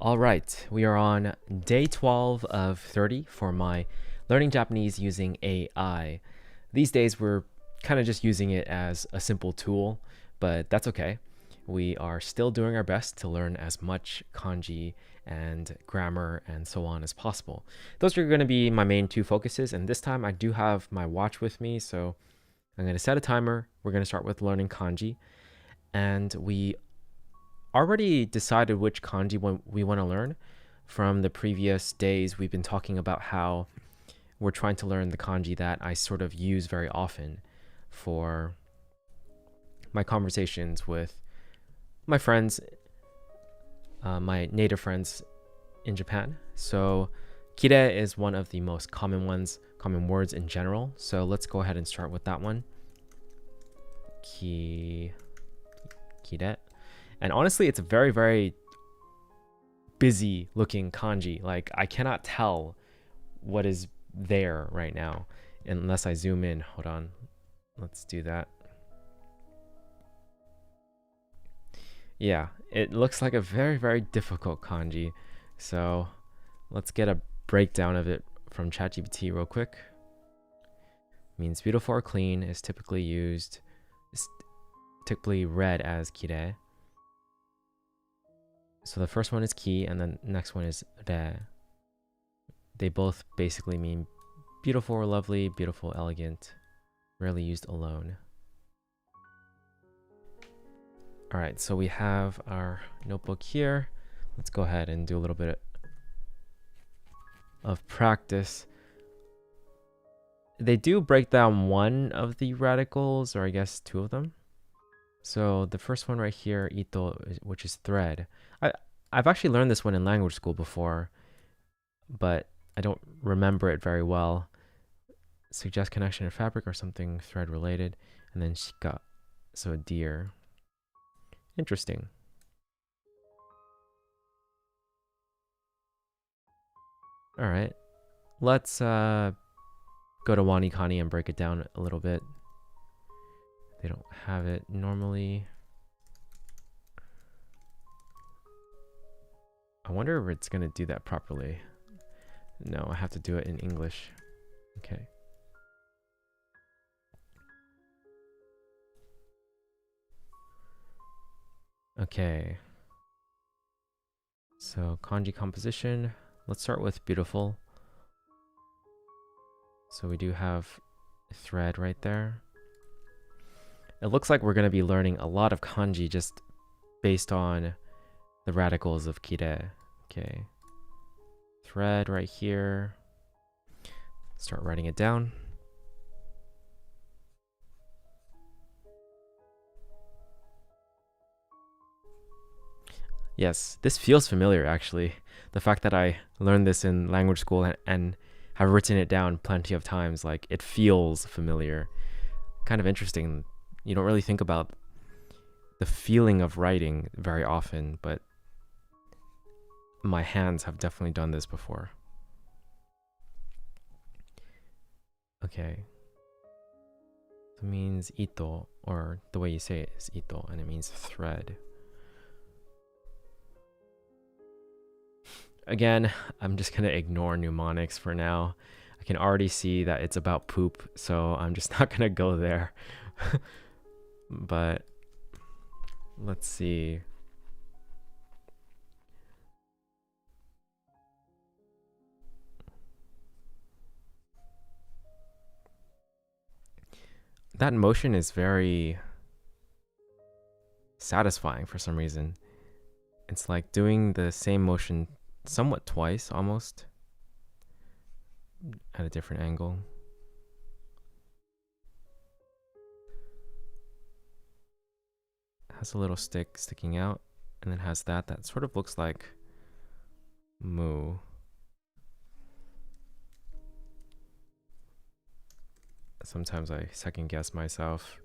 All right, we are on day 12 of 30 for my learning Japanese using AI. These days, we're kind of just using it as a simple tool, but that's okay. We are still doing our best to learn as much kanji and grammar and so on as possible. Those are going to be my main two focuses, and this time I do have my watch with me, so I'm going to set a timer. We're going to start with learning kanji, and we already decided which kanji we want to learn. From the previous days, we've been talking about how we're trying to learn the kanji that I sort of use very often for my conversations with my friends, my native friends in Japan. So kire is one of the most common words in general. So let's go ahead and start with that one. Kire. And honestly, it's a very, very busy looking kanji. Like, I cannot tell what is there right now unless I zoom in. Hold on. Let's do that. Yeah, it looks like a very, very difficult kanji. So let's get a breakdown of it from ChatGPT real quick. Means beautiful or clean, is typically read as kire. So the first one is ki, and the next one is re. They both basically mean beautiful or lovely, beautiful, elegant, rarely used alone. All right, so we have our notebook here. Let's go ahead and do a little bit of practice. They do break down one of the radicals, or I guess two of them. So the first one right here, ito, which is thread. I've actually learned this one in language school before, but I don't remember it very well. Suggest connection to fabric or something thread related. And then shika, so a deer. Interesting. All right, let's go to Wanikani and break it down a little bit. They don't have it normally. I wonder if it's gonna do that properly. No, I have to do it in English. Okay. Okay. So kanji composition. Let's start with beautiful. So we do have thread right there. It looks like we're going to be learning a lot of kanji just based on the radicals of kire. Okay. Thread right here. Start writing it down. Yes, this feels familiar actually. The fact that I learned this in language school and have written it down plenty of times, like, it feels familiar. Kind of interesting. You don't really think about the feeling of writing very often, but my hands have definitely done this before. Okay. It means ito, or the way you say it is ito, and it means thread. Again, I'm just gonna ignore mnemonics for now. I can already see that it's about poop, so I'm just not gonna go there. But let's see. That motion is very satisfying for some reason. It's like doing the same motion somewhat twice, almost, at a different angle. Has a little stick sticking out, and then has that sort of looks like moo. Sometimes I second guess myself.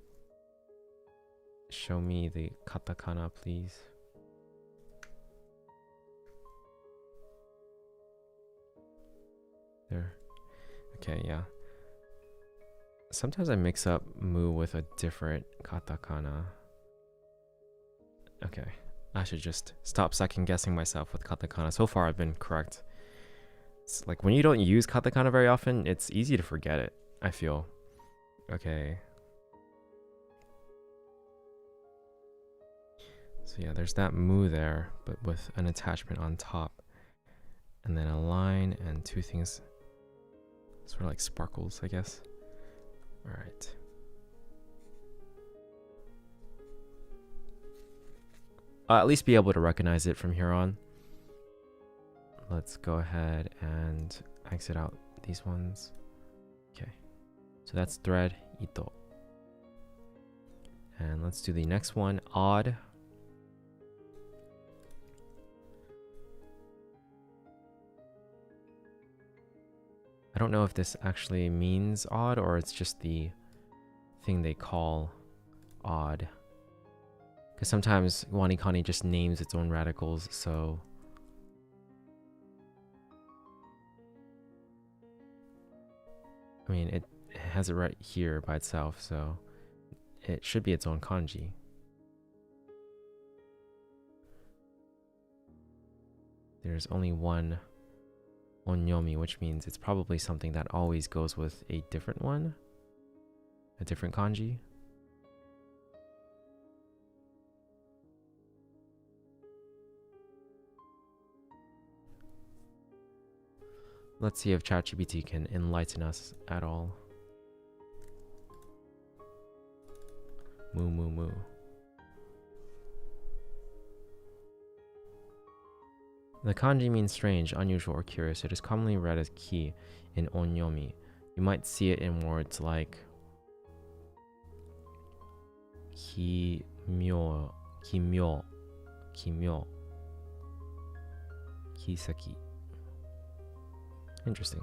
Show me the katakana, please. There. Okay, yeah. Sometimes I mix up mu with a different katakana. Okay, I should just stop second guessing myself with katakana. So far, I've been correct. It's like when you don't use katakana very often, it's easy to forget it, I feel. Okay. So yeah, there's that mu there, but with an attachment on top. And then a line and two things, sort of like sparkles, I guess. All right. I'll at least be able to recognize it from here on. Let's go ahead and exit out these ones. Okay, so that's thread, ito. And let's do the next one, odd. I don't know if this actually means odd or it's just the thing they call odd. Because sometimes Wanikani just names its own radicals, so... I mean, it has it right here by itself, so it should be its own kanji. There's only one onyomi, which means it's probably something that always goes with a different one, a different kanji. Let's see if ChatGPT can enlighten us at all. Moo moo moo. The kanji means strange, unusual, or curious. It is commonly read as ki in onyomi. You might see it in words like kimyo, kimyo, kimyo, kisaki. Interesting.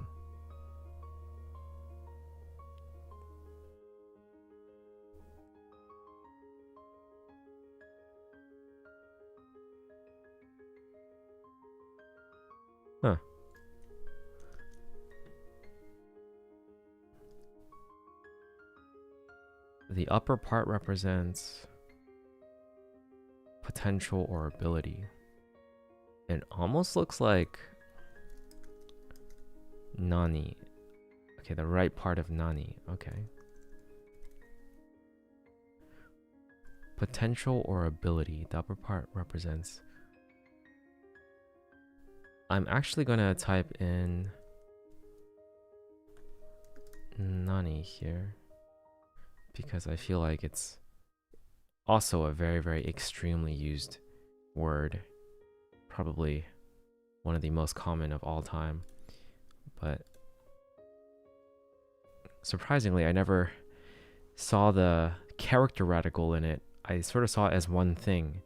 Huh. The upper part represents potential or ability. It almost looks like nani. Okay, the right part of nani. Okay. Potential or ability. The upper part represents... I'm actually gonna type in nani here because I feel like it's also a very, very extremely used word. Probably one of the most common of all time. But surprisingly, I never saw the character radical in it. I sort of saw it as one thing.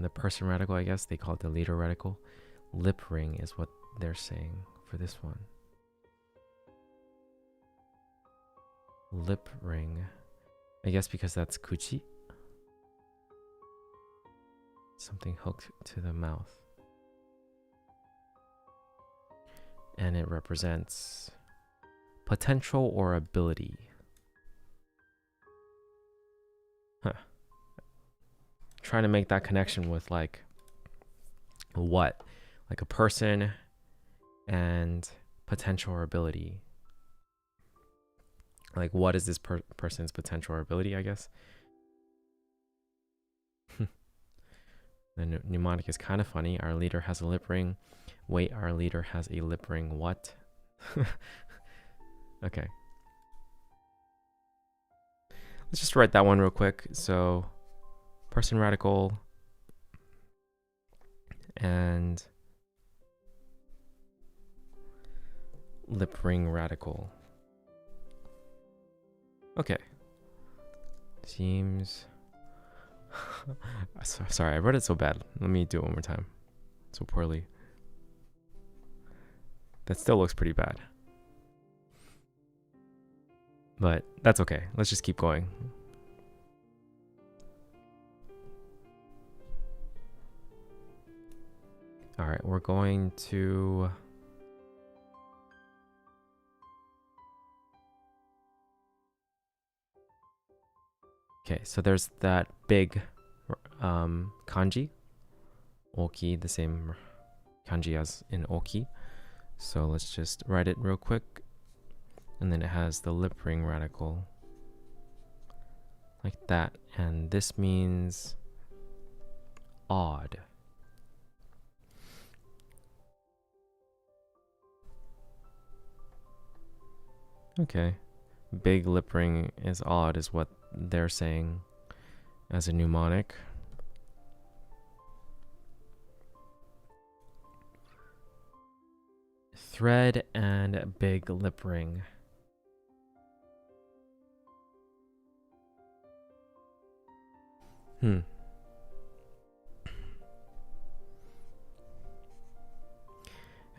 The person radical, I guess, they call it the leader radical. Lip ring is what they're saying for this one. Lip ring. I guess because that's kuchi. Something hooked to the mouth. And it represents potential or ability. Huh. Trying to make that connection with like what? Like a person and potential or ability. Like what is this person's potential or ability, I guess? The mnemonic is kind of funny. Our leader has a lip ring. Wait, our leader has a lip ring. What? Okay. Let's just write that one real quick. So, person radical and lip ring radical. Okay. Seems... Sorry, I wrote it so bad. Let me do it one more time. So poorly. That still looks pretty bad. But that's okay. Let's just keep going. All right, we're going to... Okay, so there's that big kanji. Oki, the same kanji as in oki. So let's just write it real quick. And then it has the lip ring radical. Like that. And this means odd. Okay. Big lip ring is odd is what they're saying as a mnemonic. Thread and big lip ring. And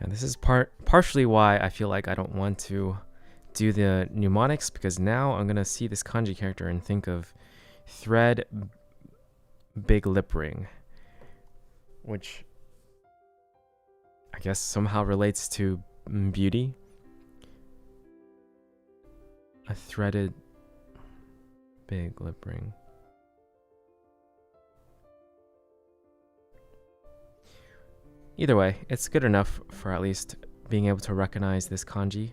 this is partially why I feel like I don't want to do the mnemonics, because now I'm gonna see this kanji character and think of thread, big lip ring, which I guess somehow relates to beauty. A threaded big lip ring. Either way, it's good enough for at least being able to recognize this kanji.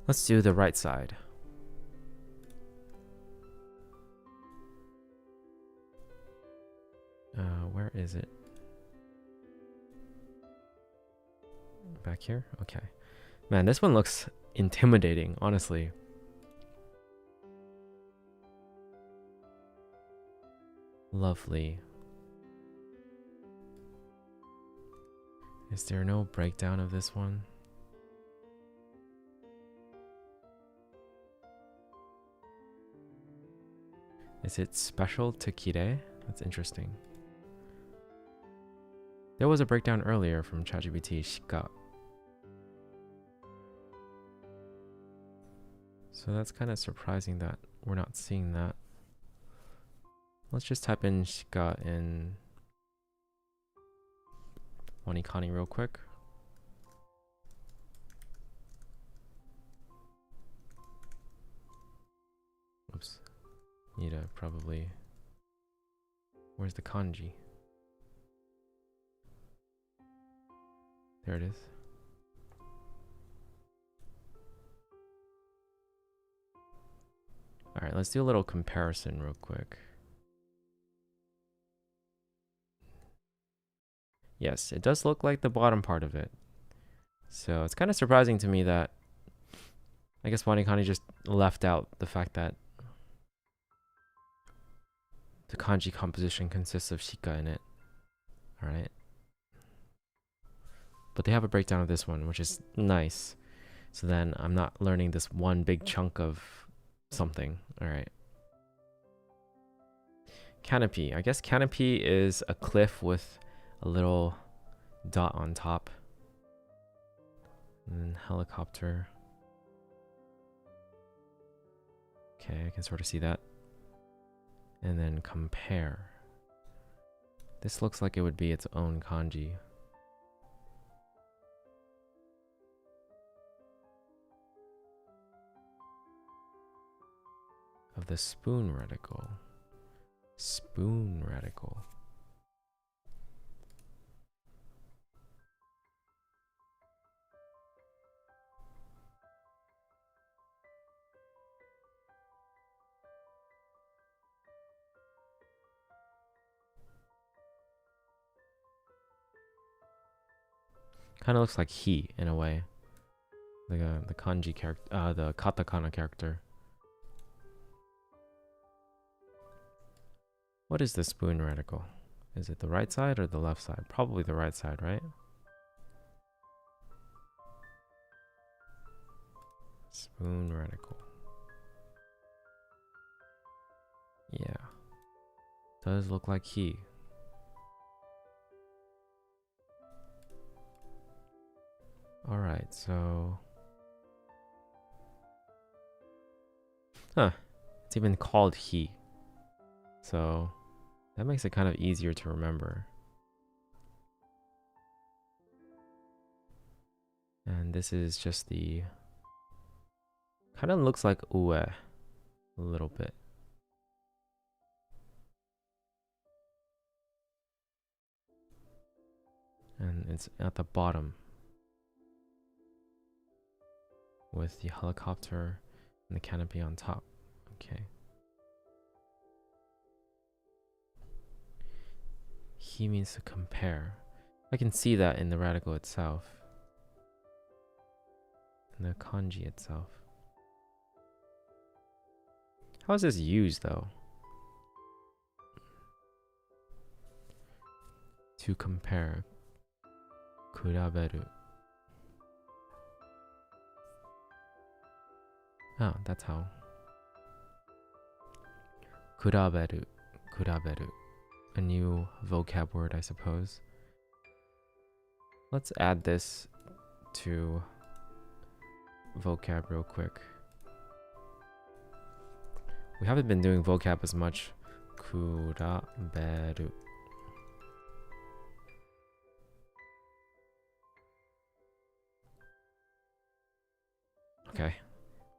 Let's do the right side. Where is it? Back here? Okay. Man, this one looks intimidating, honestly. Lovely. Is there no breakdown of this one? Is it special to Kire? That's interesting. There was a breakdown earlier from ChatGPT Shika. So that's kind of surprising that we're not seeing that. Let's just type in Shika in Wanikani real quick. Oops. Need to probably... Where's the kanji? There it is. Alright, let's do a little comparison real quick. Yes, it does look like the bottom part of it. So it's kind of surprising to me that I guess Wanikani just left out the fact that the kanji composition consists of shika in it. Alright. But they have a breakdown of this one, which is nice. So then I'm not learning this one big chunk of something. Alright. Canopy. I guess canopy is a cliff with a little dot on top. And then helicopter. Okay, I can sort of see that. And then compare. This looks like it would be its own kanji. Of the spoon radical. Spoon radical. Kind of looks like he in a way. The kanji character, the katakana character. What is the spoon radical? Is it the right side or the left side? Probably the right side, right? Spoon radical. Yeah. Does look like he. Alright, so... Huh. It's even called he. So... that makes it kind of easier to remember. And this is just the Kind of looks like ue a little bit. And it's at the bottom with the helicopter and the canopy on top. Okay. He means to compare. I can see that in the radical itself. In the kanji itself. How is this used though? To compare. Kuraberu. Oh, that's how. Kuraberu. Kuraberu. A new vocab word, I suppose. Let's add this to vocab real quick. We haven't been doing vocab as much. Kuraberu. Okay.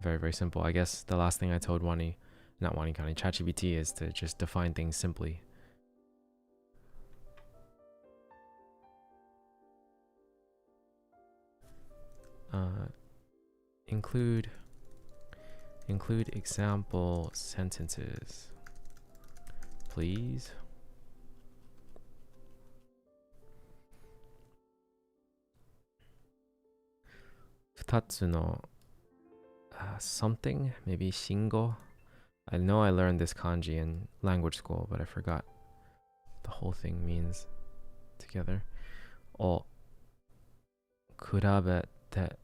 Very, very simple. I guess the last thing I told ChatGPT is to just define things simply. Include example sentences, please. Futatsu no something, maybe shingo. I know I learned this kanji in language school, but I forgot the whole thing means together. O kurabete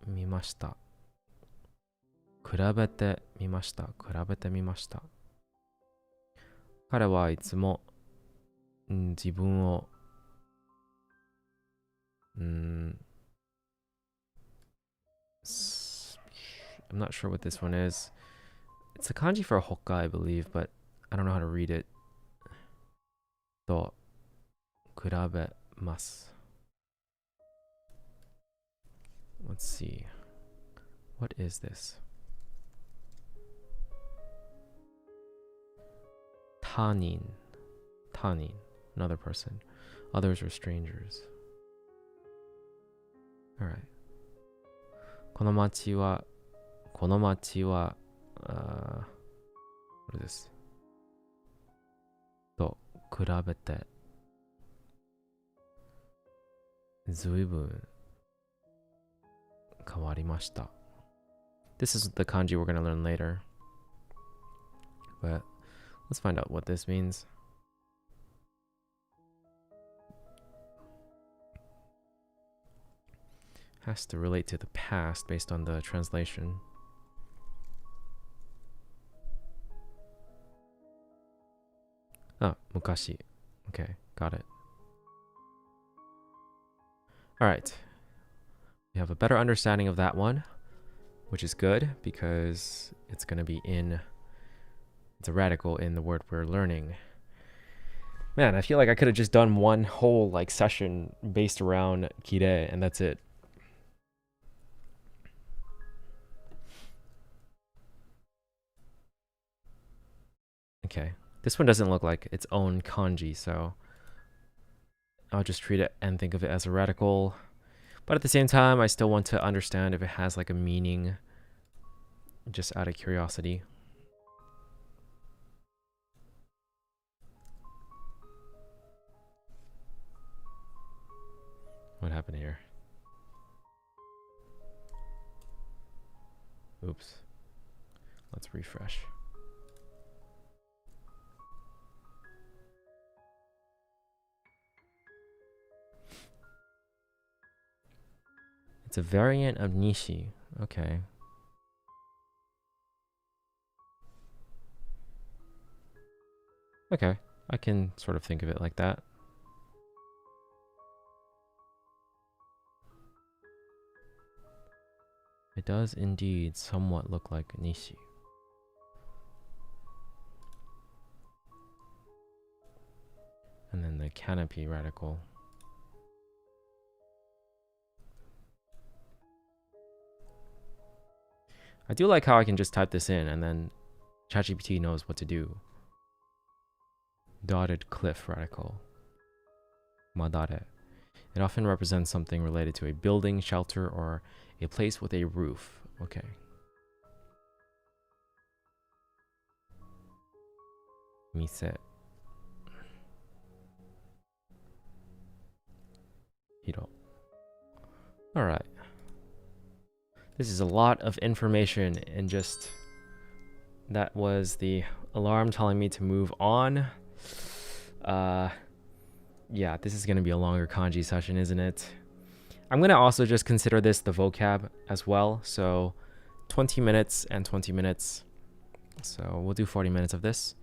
mimashita. Kurabete mimashita. Kurabete mimashita. 彼はいつも自分をI'm not sure what this one is. It's a kanji for hokka, I believe, but I don't know how to read it. と比べます. Let's see. What is this? 他人. 他人. Another person. Others are strangers. Alright. この町は what is this? と比べてずいぶん変わりました. This is the kanji we're going to learn later. But let's find out what this means. Has to relate to the past based on the translation. Oh, mukashi. Okay, got it. Alright. We have a better understanding of that one, which is good because it's going to be it's a radical in the word we're learning. Man, I feel like I could have just done one whole session based around kire and that's it. Okay, this one doesn't look like its own kanji, so I'll just treat it and think of it as a radical. But at the same time, I still want to understand if it has a meaning, just out of curiosity. What happened here? Oops. Let's refresh. It's a variant of nishi. Okay. Okay, I can sort of think of it like that. It does indeed somewhat look like nishi. And then the canopy radical. I do like how I can just type this in and then ChatGPT knows what to do. Dotted cliff radical. Madare. It often represents something related to a building, shelter, or a place with a roof. Okay. Mise. Hiro. Alright. This is a lot of information and just... That was the alarm telling me to move on. Yeah, this is going to be a longer kanji session, isn't it? I'm going to also just consider this the vocab as well. So 20 minutes and 20 minutes. So we'll do 40 minutes of this.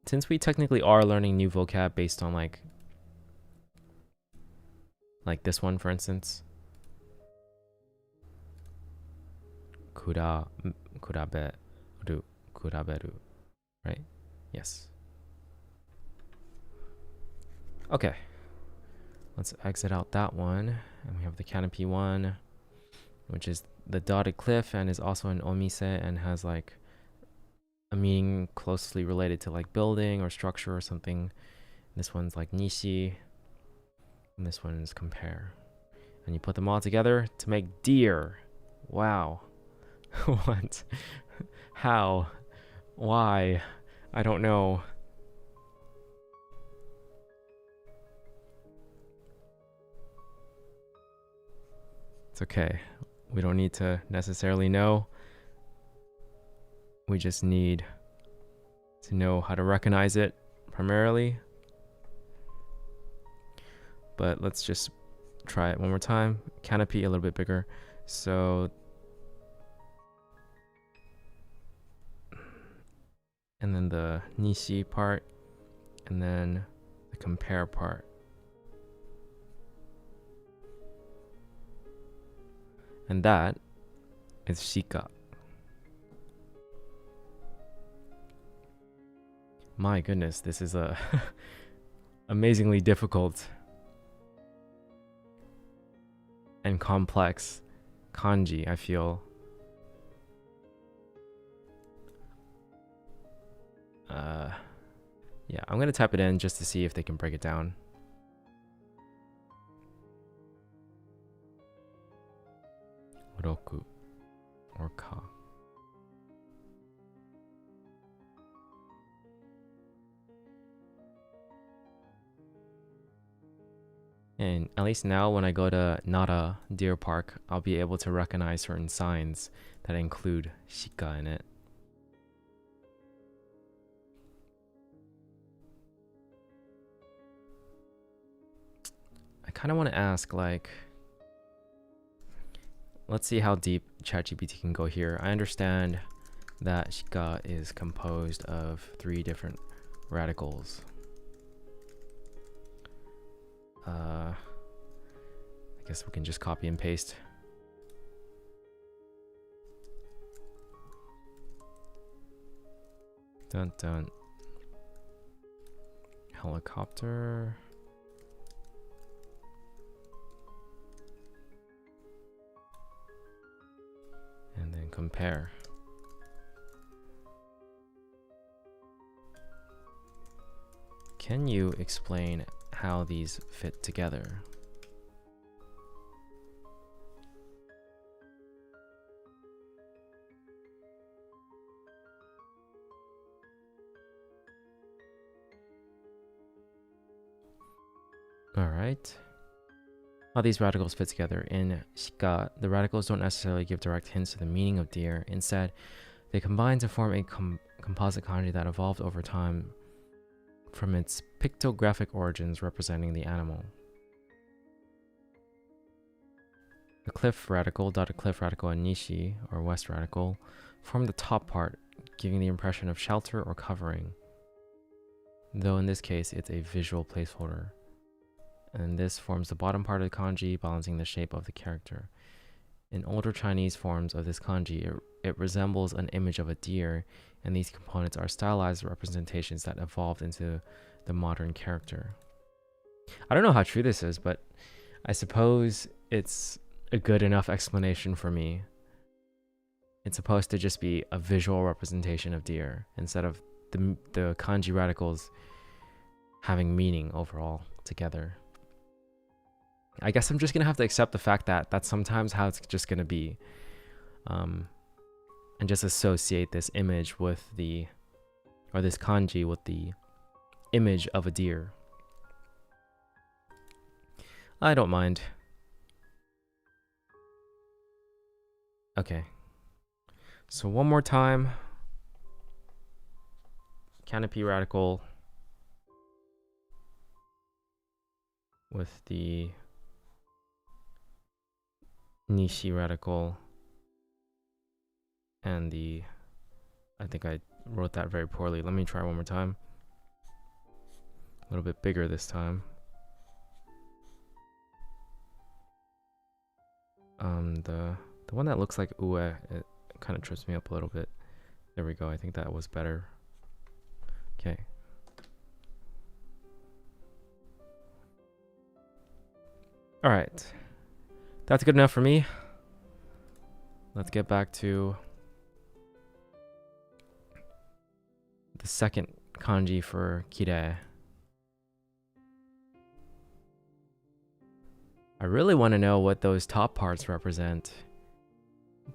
Since we technically are learning new vocab based on like this one, for instance. Kuraberu. Kuraberu. Right? Yes. Okay. Let's exit out that one. And we have the canopy one, which is the dotted cliff and is also an omise and has like a meaning closely related to like building or structure or something. This one's like nishi. And this one is compare. And you put them all together to make deer. Wow. What? How? Why? I don't know. It's okay. We don't need to necessarily know. We just need to know how to recognize it primarily. But let's just try it one more time. Canopy a little bit bigger. So, and then the nishi part, and then the compare part. And that is shika. My goodness, this is a amazingly difficult and complex kanji, I feel. Yeah, I'm gonna type it in just to see if they can break it down. Roku or ka. And at least now when I go to Nara Deer Park, I'll be able to recognize certain signs that include shika in it. I kind of want to ask, like, let's see how deep ChatGPT can go here. I understand that shika is composed of 3 different radicals. I guess we can just copy and paste. Dun dun. Helicopter. And then compare. Can you explain how these fit together? All right. How these radicals fit together. In shika, the radicals don't necessarily give direct hints to the meaning of deer. Instead, they combine to form a composite kanji that evolved over time from its pictographic origins representing the animal. The cliff radical, dotted cliff radical, and nishi, or west radical, form the top part, giving the impression of shelter or covering, though in this case it's a visual placeholder. And this forms the bottom part of the kanji, balancing the shape of the character. In older Chinese forms of this kanji, it resembles an image of a deer, and these components are stylized representations that evolved into the modern character. I don't know how true this is, but I suppose it's a good enough explanation for me. It's supposed to just be a visual representation of deer instead of the kanji radicals having meaning overall together. I guess I'm just gonna have to accept the fact that that's sometimes how it's just gonna be, and just associate this image with this kanji with the image of a deer. I don't mind. Okay. So one more time. Canopy radical with the Nishi radical and the, I think I wrote that very poorly. Let me try one more time. A little bit bigger this time. The one that looks like ue, it kind of trips me up a little bit. There we go. I think that was better. Okay. All right. That's good enough for me. Let's get back to the second kanji for kire. I really want to know what those top parts represent,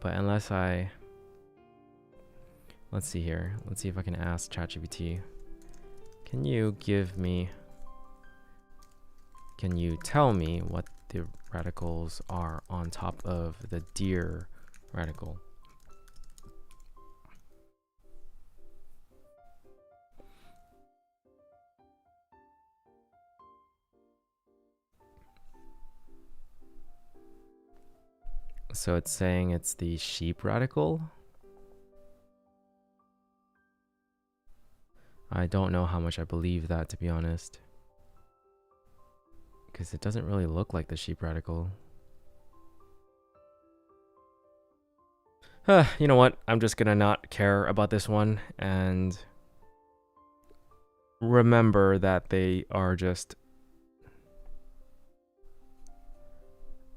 but unless let's see here. Let's see if I can ask ChatGPT. Can you tell me what the radicals are on top of the deer radical? So it's saying it's the sheep radical. I don't know how much I believe that, to be honest, because it doesn't really look like the sheep radical. You know what? I'm just gonna not care about this one and remember that they are just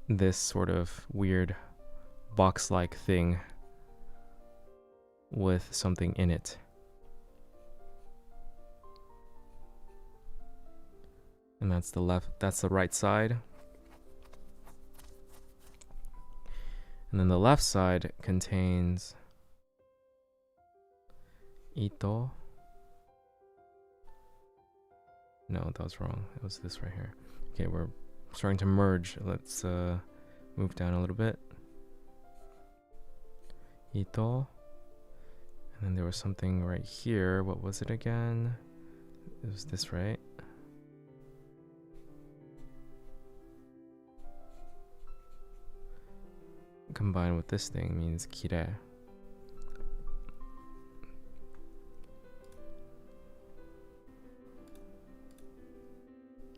this sort of weird box-like thing with something in it. And that's the right side. And then the left side contains ito. No, that was wrong. It was this right here. Okay, we're starting to merge. Let's move down a little bit. Ito. And then there was something right here. What was it again? It was this, right? Combined with this thing means kire.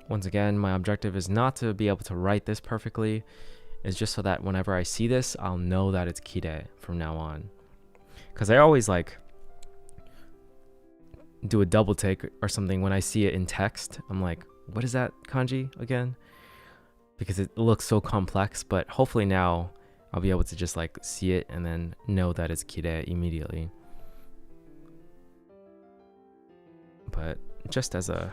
Once again, my objective is not to be able to write this perfectly. It's just so that whenever I see this, I'll know that it's kire from now on. Because I always like do a double take or something when I see it in text. I'm like, what is that kanji again? Because it looks so complex, but hopefully now I'll be able to just like see it and then know that it's kire immediately. But just as a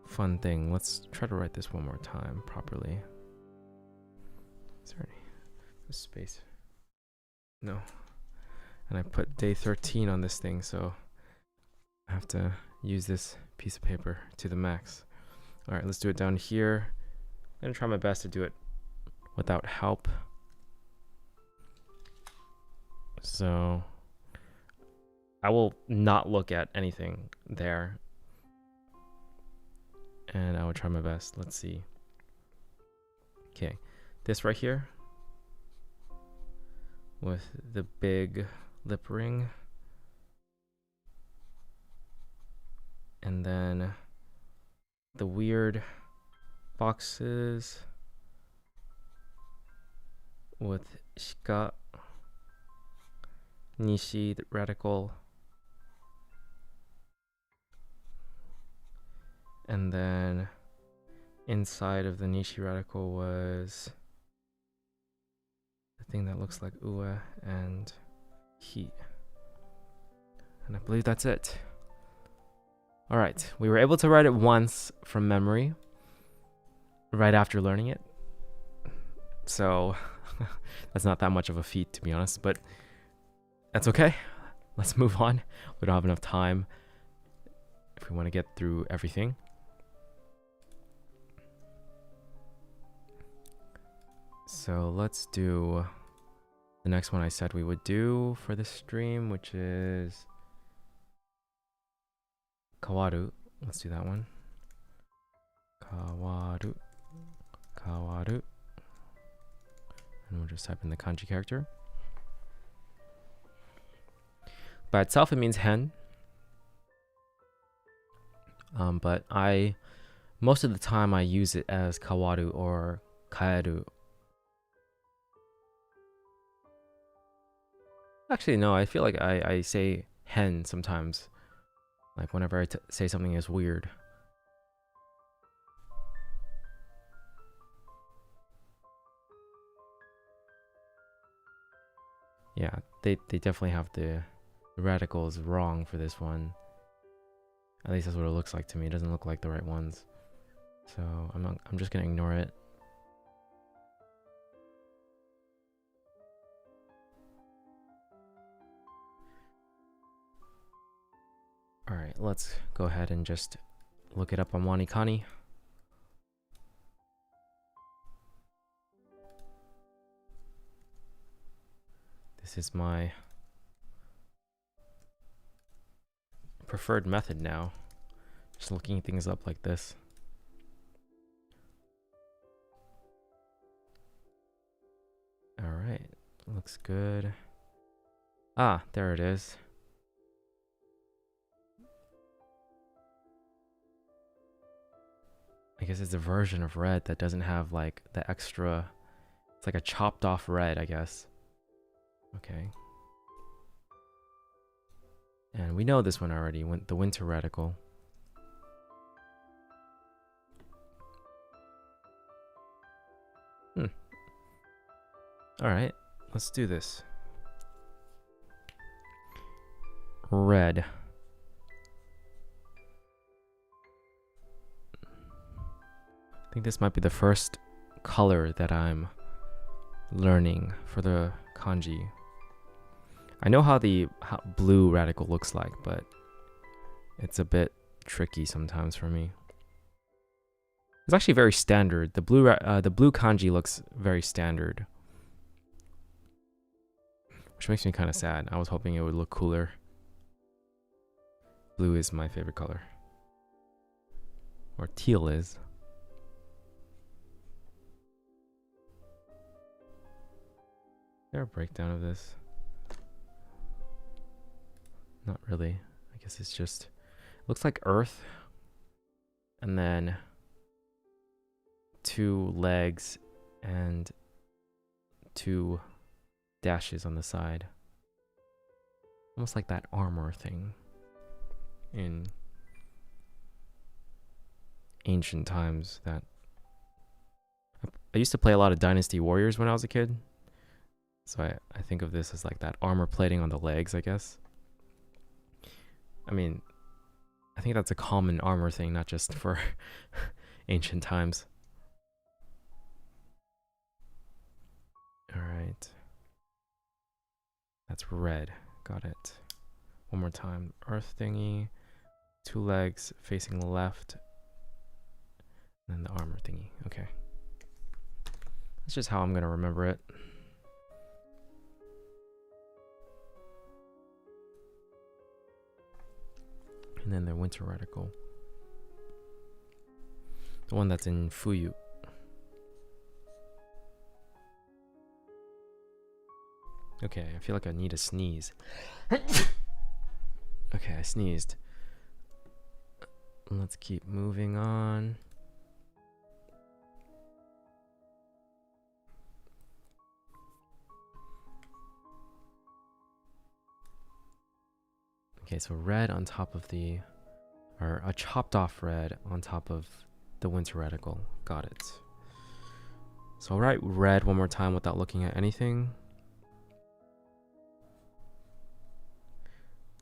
fun thing, let's try to write this one more time properly. Is there any space? No. And I put day 13 on this thing, so I have to use this piece of paper to the max. All right, let's do it down here. I'm gonna try my best to do it without help. So I will not look at anything there, and I will try my best. Let's see. Okay, this right here with the big lip ring, and then the weird boxes with shika, nishi, the radical, and then inside of the Nishi radical was the thing that looks like ue and hi. And I believe that's it. All right, we were able to write it once from memory right after learning it. So that's not that much of a feat, to be honest, but that's okay. Let's move on. We don't have enough time if we want to get through everything. So let's do the next one I said we would do for this stream, which is kawaru. Let's do that one. Kawaru. Kawaru. And we'll just type in the kanji character. By itself, it means hen. But most of the time I use it as kawaru or kaeru. Actually, no, I feel like I say hen sometimes. Like whenever I say something is weird. Yeah, they definitely have the radicals wrong for this one. At least that's what it looks like to me. It doesn't look like the right ones. So I'm just gonna ignore it. Alright, let's go ahead and just look it up on Wanikani. This is my preferred method now. Just looking things up like this. Alright, looks good. Ah, there it is. I guess it's a version of red that doesn't have like the extra, it's like a chopped off red, I guess. Okay. And we know this one already, the winter radical. Alright, let's do this. Red. I think this might be the first color that I'm learning for the kanji. I know how the blue radical looks like, but it's a bit tricky sometimes for me. It's actually very standard. The blue kanji looks very standard, which makes me kind of sad. I was hoping it would look cooler. Blue is my favorite color, or teal is. Is there a breakdown of this? Not really. I guess it's just looks like earth, and then 2 legs and 2 dashes on the side, almost like that armor thing in ancient times. That I used to play a lot of Dynasty Warriors when I was a kid, so I think of this as like that armor plating on the legs, I guess. I mean, I think that's a common armor thing, not just for ancient times. Alright. That's red. Got it. One more time. Earth thingy. 2 legs facing left. And then the armor thingy. Okay. That's just how I'm going to remember it. And then the winter radical. The one that's in Fuyu. Okay, I feel like I need a sneeze. Okay, I sneezed. Let's keep moving on. Okay, so red on top of the, or a chopped off red on top of the winter reticle. Got it. So I'll write red one more time without looking at anything.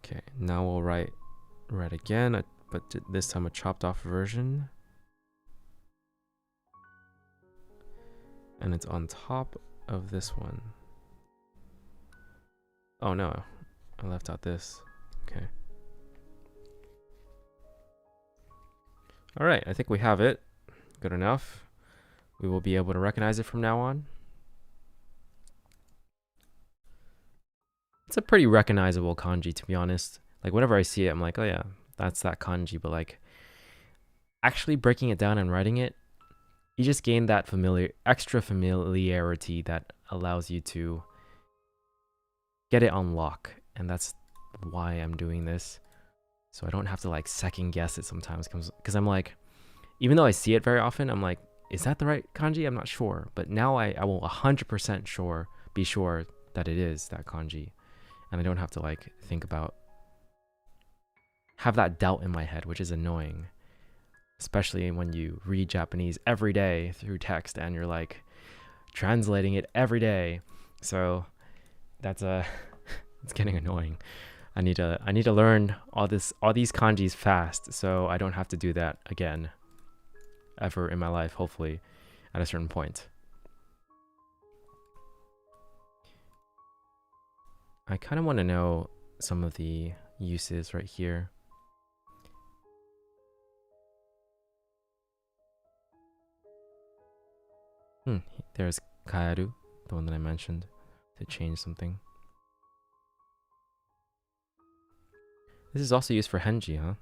Okay, now we'll write red again, but this time a chopped off version. And it's on top of this one. Oh no, I left out this. Okay. All right, I think we have it. Good enough. We will be able to recognize it from now on. It's a pretty recognizable kanji, to be honest. Like whenever I see it, I'm like, oh yeah, that's that kanji. But like actually breaking it down and writing it, you just gain that extra familiarity that allows you to get it on lock. And that's why I'm doing this. So I don't have to like second guess it sometimes, because I'm like, even though I see it very often, I'm like, is that the right kanji? I'm not sure. But now I will 100% be sure that it is that kanji. And I don't have to like have that doubt in my head, which is annoying. Especially when you read Japanese every day through text and you're like translating it every day. So that's it's getting annoying. I need to learn all these kanjis fast, so I don't have to do that again ever in my life, hopefully, at a certain point. I kind of want to know some of the uses right here. There's kaeru, the one that I mentioned, to change something. This is also used for henji, huh?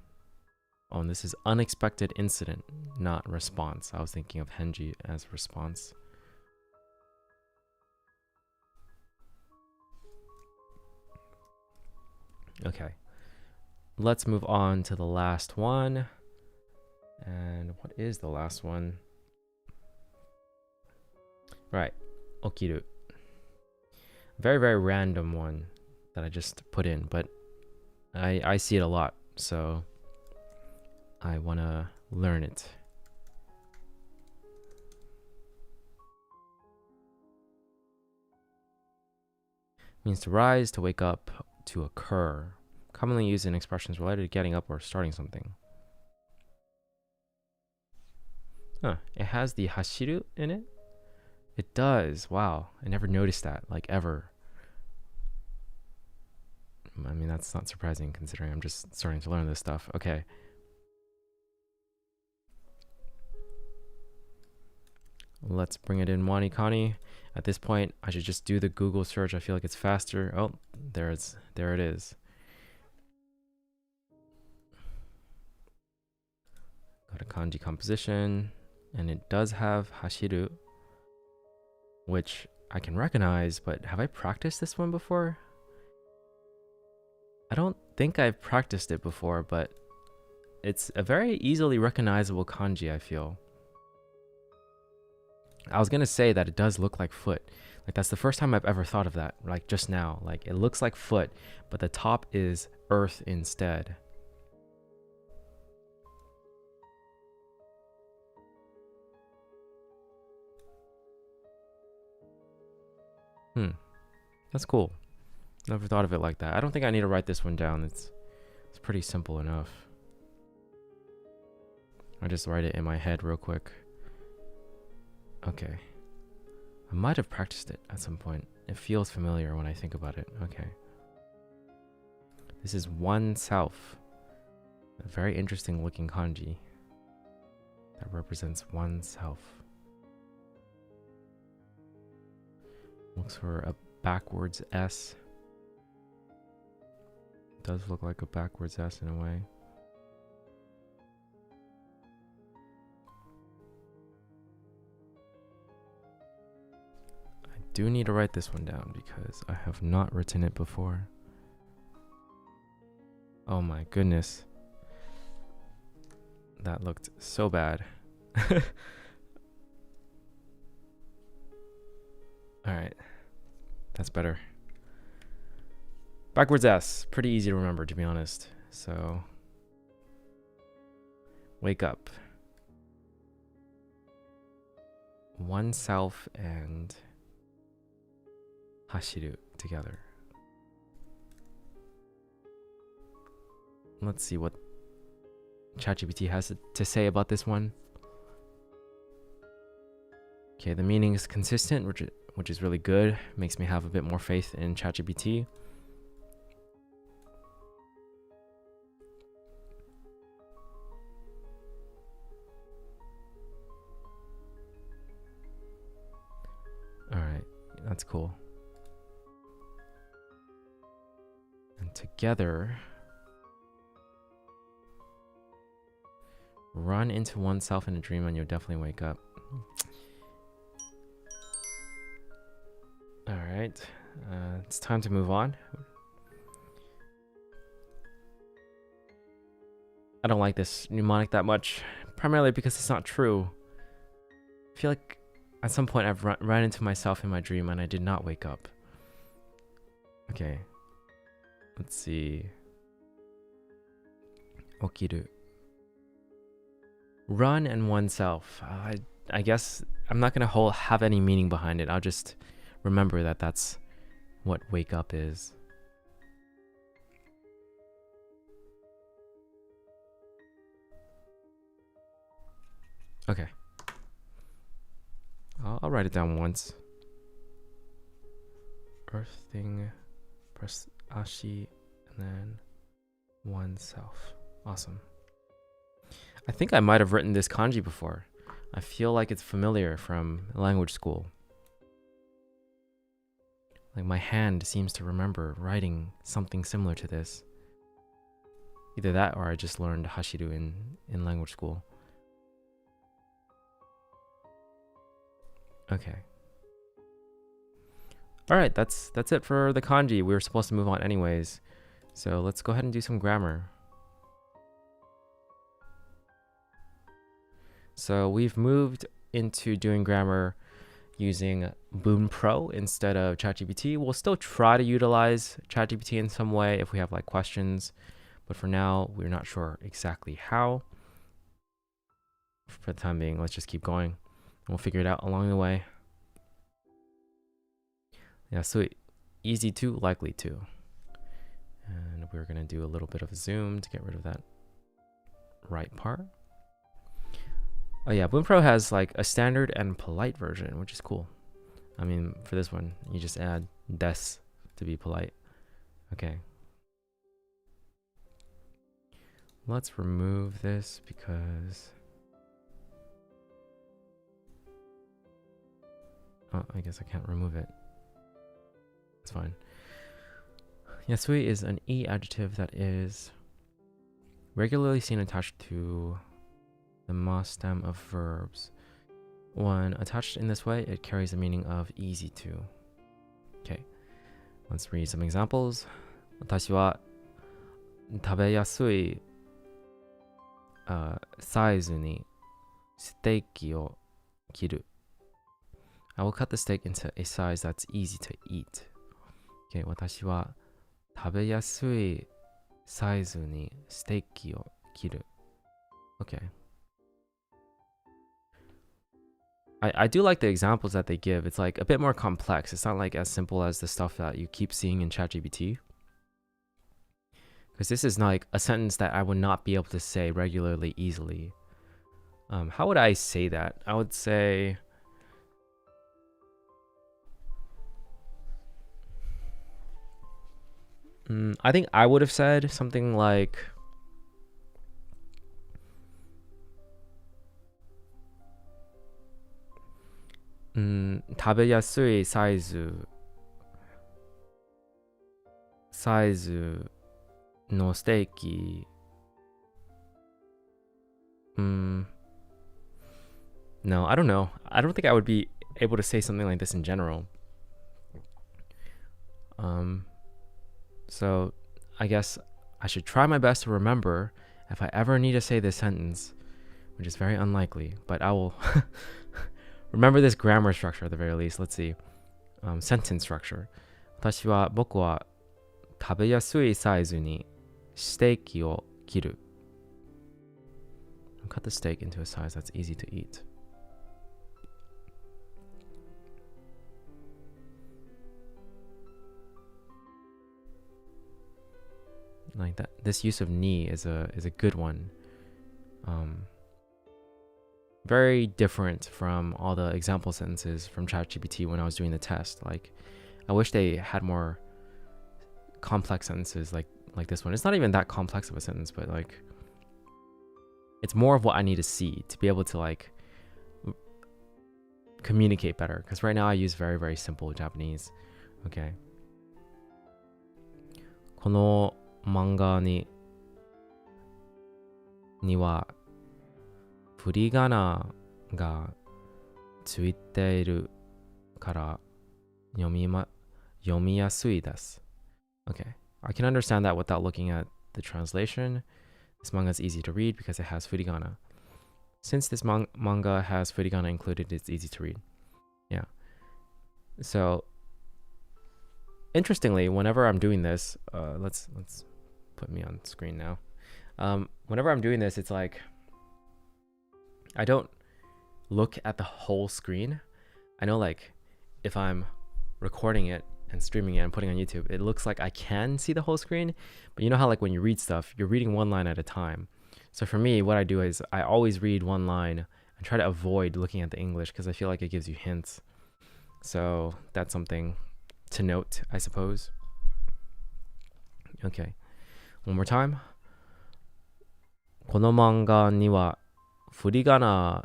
Oh, and this is unexpected incident, not response. I was thinking of henji as response. Okay, let's move on to the last one. And what is the last one? Right, okiru. Very, very random one that I just put in, but I see it a lot, so I want to learn it. Means to rise, to wake up, to occur. Commonly used in expressions related to getting up or starting something. It has the hashiru in it? It does. Wow. I never noticed that, like ever. I mean, that's not surprising considering I'm just starting to learn this stuff. Okay. Let's bring it in Wanikani. At this point, I should just do the Google search. I feel like it's faster. Oh, there it is. Go to kanji composition, and it does have hashiru, which I can recognize, but have I practiced this one before? I don't think I've practiced it before, but it's a very easily recognizable kanji, I feel. I was gonna say that it does look like foot. Like that's the first time I've ever thought of that, like just now. Like it looks like foot, but the top is earth instead. That's cool. Never thought of it like that. I don't think I need to write this one down. It's pretty simple enough. I just write it in my head real quick. Okay. I might have practiced it at some point. It feels familiar when I think about it. Okay. This is oneself. A very interesting looking kanji that represents oneself. Looks for a backwards S. Does look like a backwards S in a way. I do need to write this one down because I have not written it before. Oh my goodness. That looked so bad. Alright. That's better. Backwards S. Pretty easy to remember, to be honest. So, wake up. oneself and hashiru together. Let's see what ChatGPT has to say about this one. Okay, the meaning is consistent, which is really good. Makes me have a bit more faith in ChatGPT. All right, that's cool. And together, run into oneself in a dream and you'll definitely wake up. All right, it's time to move on. I don't like this mnemonic that much, primarily because it's not true. I feel like at some point I've run into myself in my dream and I did not wake up. Okay, let's see. Okiru. Run and oneself. I guess I'm not gonna have any meaning behind it. I'll just remember that that's what wake up is. Okay. I'll write it down once. Earth thing, press ashi, and then oneself. Awesome. I think I might have written this kanji before. I feel like it's familiar from language school. Like my hand seems to remember writing something similar to this. Either that or I just learned hashiru in language school. Okay. Alright, that's it for the kanji. We were supposed to move on anyways. So let's go ahead and do some grammar. So we've moved into doing grammar using Boom Pro instead of ChatGPT. We'll still try to utilize ChatGPT in some way if we have like questions, but for now, we're not sure exactly how. For the time being, let's just keep going and we'll figure it out along the way. Yeah, so easy to, likely to. And we're gonna do a little bit of a zoom to get rid of that right part. Oh yeah, Boom Pro has like a standard and polite version, which is cool. I mean, for this one, you just add des to be polite. Okay. Let's remove this because... Oh, I guess I can't remove it. It's fine. Yasui is an E adjective that is regularly seen attached to the ma stem of verbs. When attached in this way, it carries the meaning of easy to. Okay, let's read some examples. 私は食べやすいサイズにステーキを切る. I will cut the steak into a size that's easy to eat. Okay, 私は食べやすいサイズにステーキを切る. Okay. I do like the examples that they give. It's like a bit more complex. It's not like as simple as the stuff that you keep seeing in ChatGPT. Because this is like a sentence that I would not be able to say regularly easily. How would I say that? I would say... I think I would have said something like... 食べやすいサイズのステーキ No, I don't know. I don't think I would be able to say something like this in general. So I guess I should try my best to remember if I ever need to say this sentence, which is very unlikely, but I will remember this grammar structure at the very least. Let's see. Sentence structure. 僕は食べやすいサイズにステーキを切る. Cut the steak into a size that's easy to eat. Like that, this use of ni is a good one. Very different from all the example sentences from ChatGPT when I was doing the test. Like, I wish they had more complex sentences like this one. It's not even that complex of a sentence, but like, it's more of what I need to see to be able to like communicate better. Because right now I use very, very simple Japanese. Okay. この漫画には振り仮名がついているから読みやすいです。Okay, I can understand that without looking at the translation. This manga is easy to read because it has furigana. Since this manga has furigana included, it's easy to read. Yeah. So, interestingly, whenever I'm doing this, let's put me on screen now. Whenever I'm doing this, it's like I don't look at the whole screen. I know, like, if I'm recording it and streaming it and putting it on YouTube, it looks like I can see the whole screen. But you know how, like, when you read stuff, you're reading one line at a time. So for me, what I do is I always read one line and try to avoid looking at the English because I feel like it gives you hints. So that's something to note, I suppose. Okay. One more time. この漫画には振り仮名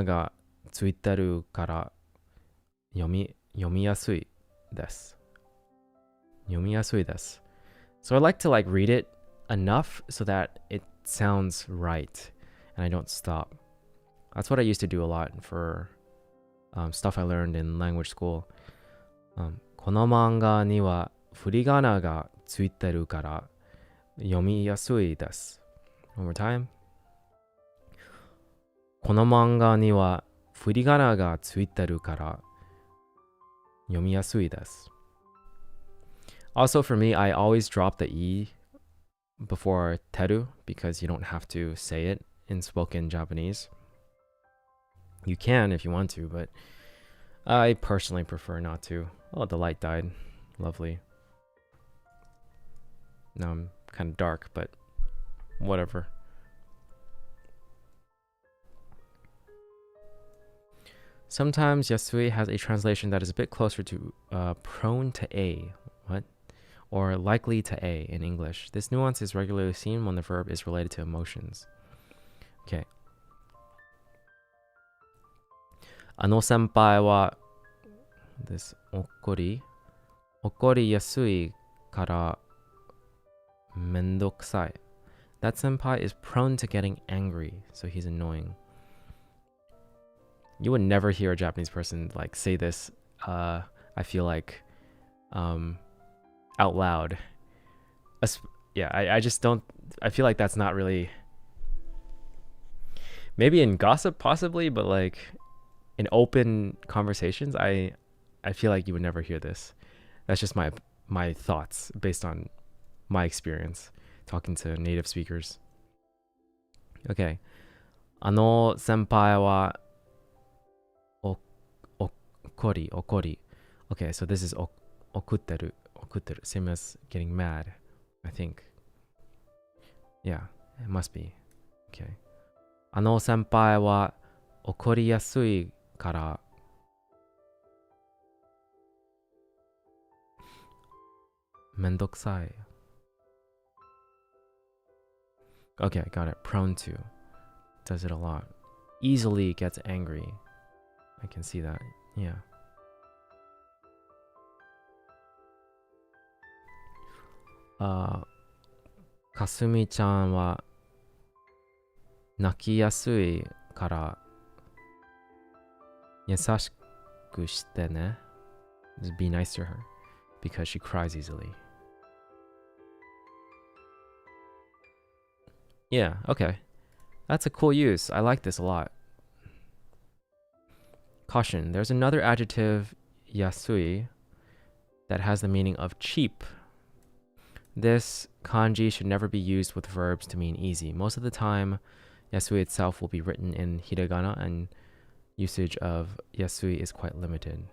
がついてるから読みやすいです。読みやすいです。So I like to like read it enough so that it sounds right and I don't stop. That's what I used to do a lot for stuff I learned in language school. この漫画には振り仮名がついてるから読みやすいです。One more time. この漫画には振り仮名がついてるから読みやすいです。Also for me, I always drop the E before teru because you don't have to say it in spoken Japanese. You can if you want to, but I personally prefer not to. Oh, the light died. Lovely. Now I'm kind of dark, but whatever. Sometimes Yasui has a translation that is a bit closer to prone to A. What? Or likely to A in English. This nuance is regularly seen when the verb is related to emotions. Okay. あの先輩は this 怒りやすいからめんどくさい. That senpai is prone to getting angry, so he's annoying. You would never hear a Japanese person like say this, I feel like, out loud. Yeah, I just don't, I feel like that's not really, maybe in gossip possibly, but like in open conversations, I feel like you would never hear this. That's just my thoughts based on my experience talking to native speakers. Okay. あの先輩は怒り Okay, so this is 怒ってる same as getting mad, I think. Yeah, it must be. Okay. あの先輩は怒りやすいからめんどくさい. Okay, got it. Prone to. Does it a lot. Easily gets angry. I can see that. Yeah. Ka Kasumi-chan は泣きやすいから優しくしてね. Just be nice to her because she cries easily. Yeah, okay. That's a cool use. I like this a lot. Caution, there's another adjective, yasui, that has the meaning of cheap. This kanji should never be used with verbs to mean easy. Most of the time, yasui itself will be written in hiragana and usage of yasui is quite limited.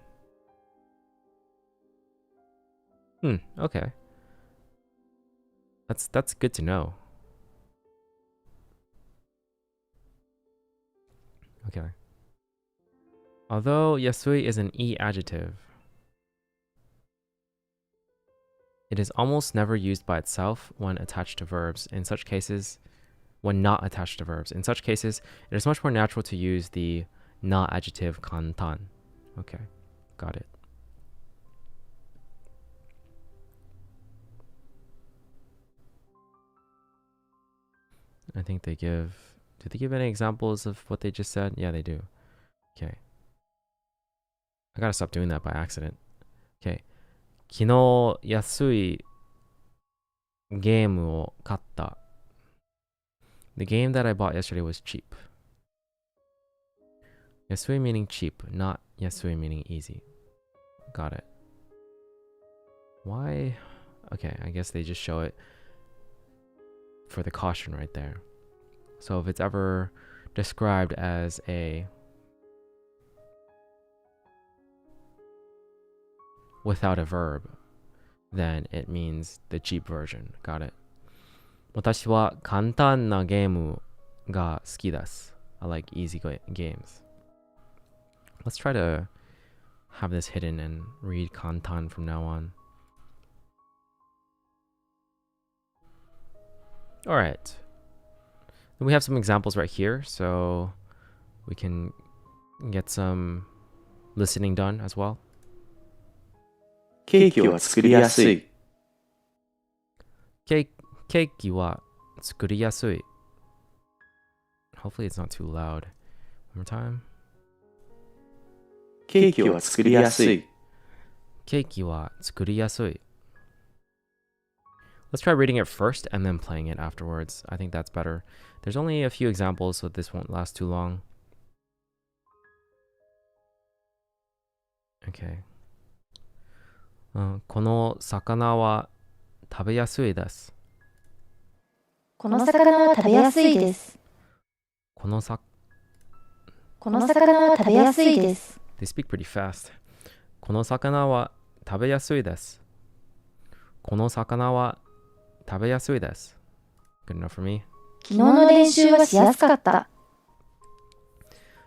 Okay. That's good to know. Okay. Although yasui is an E adjective, it is almost never used by itself when attached to verbs. In such cases, when not attached to verbs. In such cases, it is much more natural to use the na adjective kantan. Okay, got it. I think they give... Do they give any examples of what they just said? Yeah, they do. Okay. I gotta stop doing that by accident. Okay. 昨日安いゲームを買った。The game that I bought yesterday was cheap. Yasui meaning cheap, not yasui meaning easy. Got it. Why? Okay, I guess they just show it for the caution right there. So if it's ever described as a without a verb, then it means the cheap version. Got it. 私は簡単なゲームが好きです。I like easy games. Let's try to have this hidden and read kantan from now on. All right. Then we have some examples right here, so we can get some listening done as well. ケーキは作りやすい。ケーキは作りやすい。Hopefully it's not too loud. One more time. ケーキは作りやすい。ケーキは作りやすい。Let's try reading it first and then playing it afterwards. I think that's better. There's only a few examples, so this won't last too long. Okay. この魚は食べやすいです。この魚は食べやすいです。この魚は食べやすいです。They speak pretty fast. この魚は食べやすいです。この魚は食べやすいです。Good enough for me. 昨日の練習はしやすかった。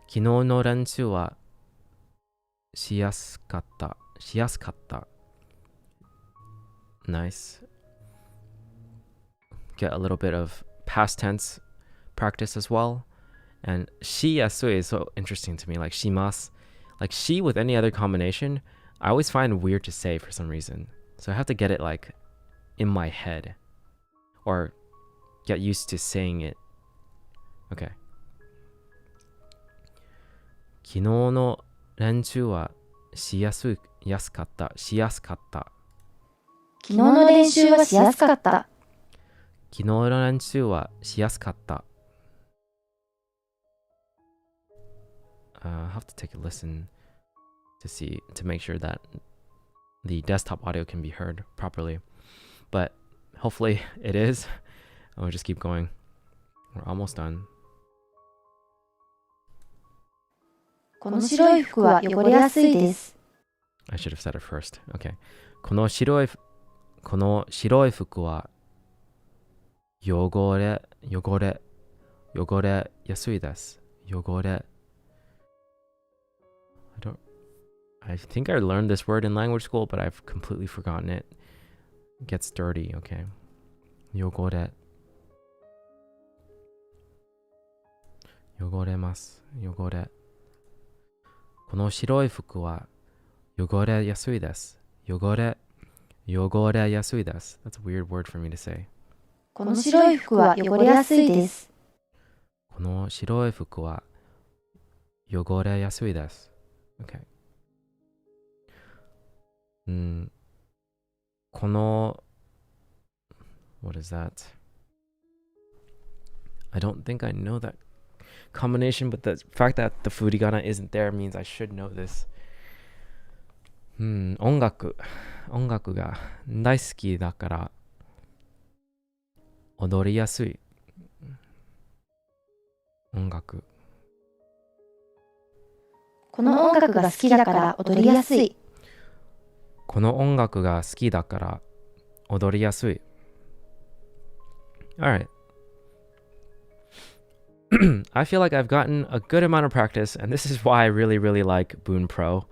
昨日の練習はしやすかった。Nice. Get a little bit of past tense practice as well. And shi yasui is so interesting to me. Like shimasu. Like shi with any other combination, I always find weird to say for some reason. So I have to get it like in my head. Or get used to saying it. Okay. 昨日の練習はしやすかった。昨日の練習はしやすかった。昨日の練習はしやすかった。I'll have to take a listen to make sure that the desktop audio can be heard properly. But hopefully it is. I'll just keep going. We're almost done. この白い服は汚れやすいです。I should have said it first. Okay. この白い服は汚れやすいです。I think I learned this word in language school, but I've completely forgotten it. It gets dirty, okay. 汚れます。この白い服は汚れやすいです。汚れやすいです。That's a weird word for me to say. この白い服は汚れやすいです。この白い服は汚れやすいです。Okay. この What is that? I don't think I know that combination, but the fact that the furigana isn't there means I should know this. 音楽が大好きだから踊りやすい。この音楽が好きだから踊りやすい。この音楽が好きだから踊りやすい。All right. I feel like I've gotten a good amount of practice, and this is why I really, really like Boon Pro.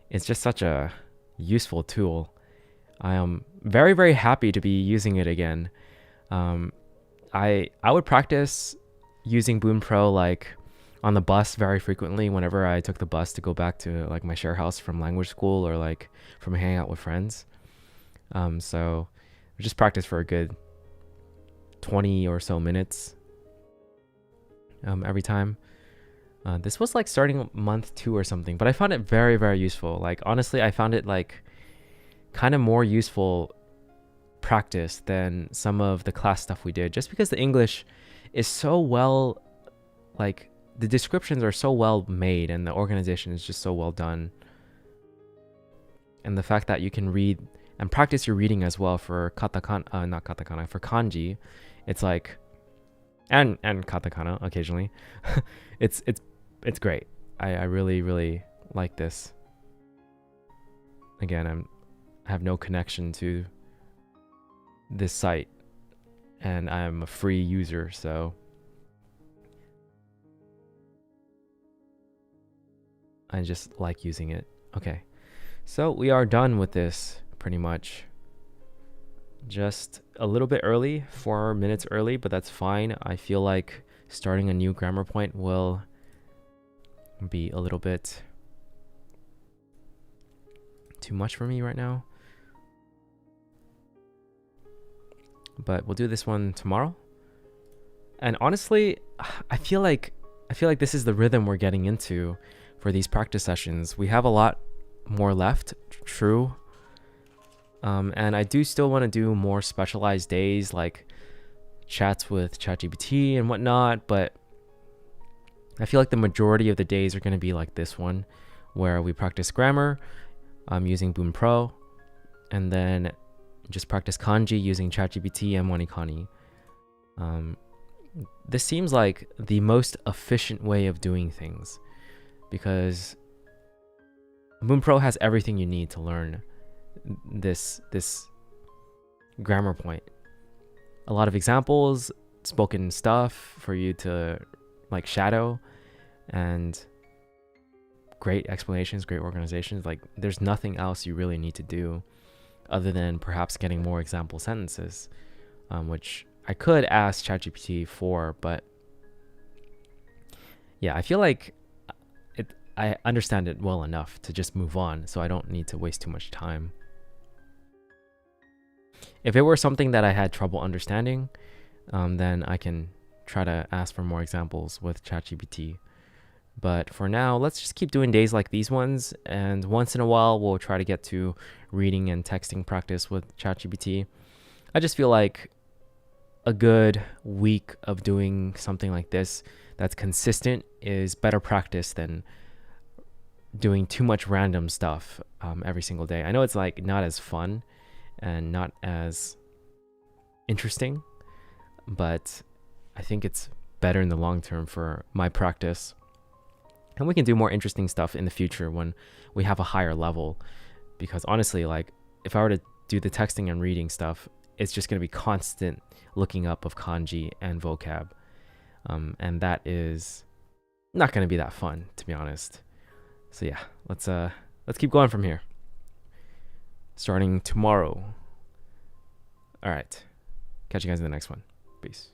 It's just such a useful tool. I am very, very happy to be using it again. I would practice using Boon Pro like on the bus very frequently whenever I took the bus to go back to like my share house from language school or like from hanging out with friends. So just practice for a good 20 or so minutes every time. This was like starting month 2 or something, but I found it very, very useful. Like honestly, I found it like kind of more useful practice than some of the class stuff we did, just because the English is so well, like the descriptions are so well made and the organization is just so well done. And the fact that you can read and practice your reading as well for katakana, not katakana, for kanji, it's like, and katakana occasionally. it's great. I really, really like this. Again, I have no connection to this site and I'm a free user, so I just like using it. Okay, so we are done with this pretty much. Just a little bit early, 4 minutes early, but that's fine. I feel like starting a new grammar point will be a little bit too much for me right now. But we'll do this one tomorrow. And honestly, I feel like this is the rhythm we're getting into for these practice sessions. We have a lot more left, true. And I do still want to do more specialized days like chats with ChatGPT and whatnot, but I feel like the majority of the days are going to be like this one, where we practice grammar using Boom Pro, and then just practice kanji using ChatGPT and Monikani. This seems like the most efficient way of doing things because Boom Pro has everything you need to learn this grammar point. A lot of examples, spoken stuff for you to like shadow, and great explanations, great organizations. Like there's nothing else you really need to do other than perhaps getting more example sentences, which I could ask ChatGPT for, but yeah, I feel like I understand it well enough to just move on, so I don't need to waste too much time. If it were something that I had trouble understanding, then I can try to ask for more examples with ChatGPT. But for now, let's just keep doing days like these ones, and once in a while, we'll try to get to reading and texting practice with ChatGPT. I just feel like a good week of doing something like this that's consistent is better practice than doing too much random stuff every single day. I know it's like not as fun and not as interesting, but I think it's better in the long term for my practice. And we can do more interesting stuff in the future when we have a higher level, because honestly, like if I were to do the texting and reading stuff, it's just going to be constant looking up of kanji and vocab, and that is not going to be that fun, to be honest. So yeah, let's keep going from here, starting tomorrow. All right, catch you guys in the next one. Peace.